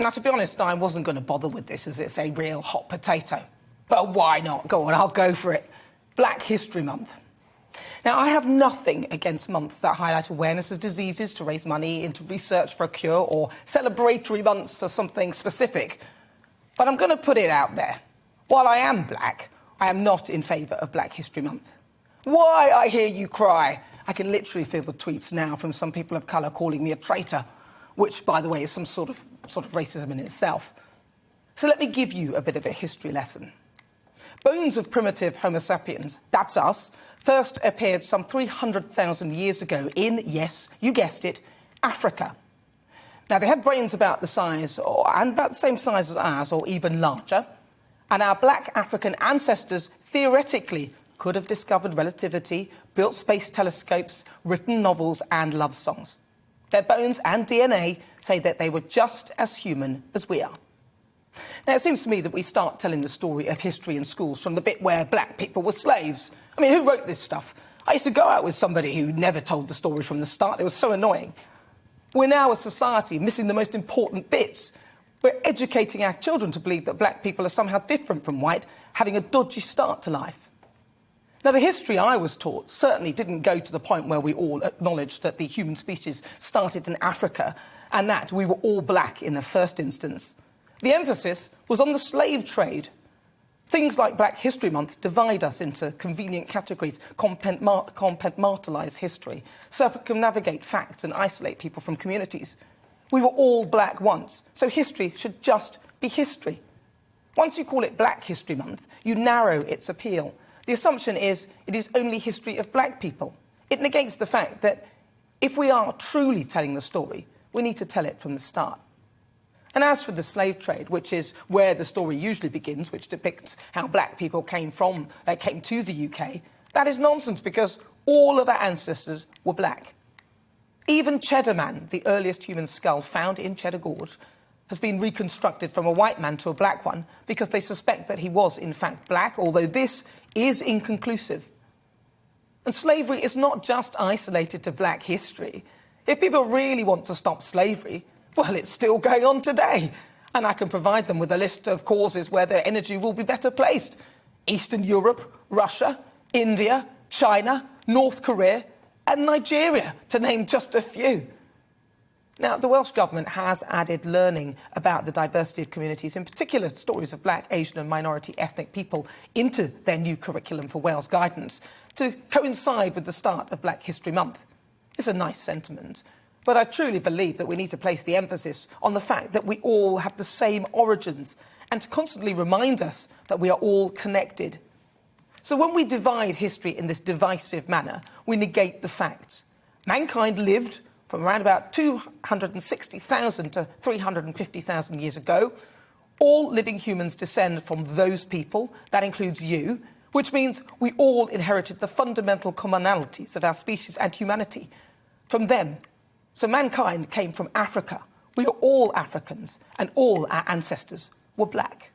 Now, to be honest, I wasn't going to bother with this as it's a real hot potato. But why not? Go on, I'll go for it. Black History Month. Now, I have nothing against months that highlight awareness of diseases to raise money into research for a cure, or celebratory months for something specific. But I'm going to put it out there. While I am black, I am not in favour of Black History Month. Why, I hear you cry. I can literally feel the tweets now from some people of colour calling me a traitor, which, by the way, is some sort of racism in itself. So let me give you a bit of a history lesson. Bones of primitive Homo sapiens, that's us, first appeared some 300,000 years ago in, yes, you guessed it, Africa. Now, they had brains about the size, and about the same size as ours, or even larger, and our black African ancestors theoretically could have discovered relativity, built space telescopes, written novels and love songs. Their bones and DNA say that they were just as human as we are. Now, it seems to me that we start telling the story of history in schools from the bit where black people were slaves. I mean, who wrote this stuff? I used to go out with somebody who never told the story from the start. It was so annoying. We're now a society missing the most important bits. We're educating our children to believe that black people are somehow different from white, having a dodgy start to life. Now, the history I was taught certainly didn't go to the point where we all acknowledged that the human species started in Africa and that we were all black in the first instance. The emphasis was on the slave trade. Things like Black History Month divide us into convenient categories, compartmentalise history, circumnavigate facts and isolate people from communities. We were all black once, so history should just be history. Once you call it Black History Month, you narrow its appeal. The assumption is it is only history of black people. It negates the fact that if we are truly telling the story, we need to tell it from the start. And as for the slave trade, which is where the story usually begins, which depicts how black people came to the UK, that is nonsense because all of our ancestors were black. Even Cheddar Man, the earliest human skull found in Cheddar Gorge, has been reconstructed from a white man to a black one because they suspect that he was, in fact, black, although this is inconclusive. And slavery is not just isolated to black history. If people really want to stop slavery, well, it's still going on today. And I can provide them with a list of causes where their energy will be better placed. Eastern Europe, Russia, India, China, North Korea, and Nigeria, to name just a few. Now, the Welsh Government has added learning about the diversity of communities, in particular stories of black, Asian and minority ethnic people, into their new curriculum for Wales guidance to coincide with the start of Black History Month. It's a nice sentiment, but I truly believe that we need to place the emphasis on the fact that we all have the same origins and to constantly remind us that we are all connected. So when we divide history in this divisive manner, we negate the facts. Mankind lived from around about 260,000 to 350,000 years ago. All living humans descend from those people. That includes you, which means we all inherited the fundamental commonalities of our species and humanity from them. So mankind came from Africa. We are all Africans, and all our ancestors were black.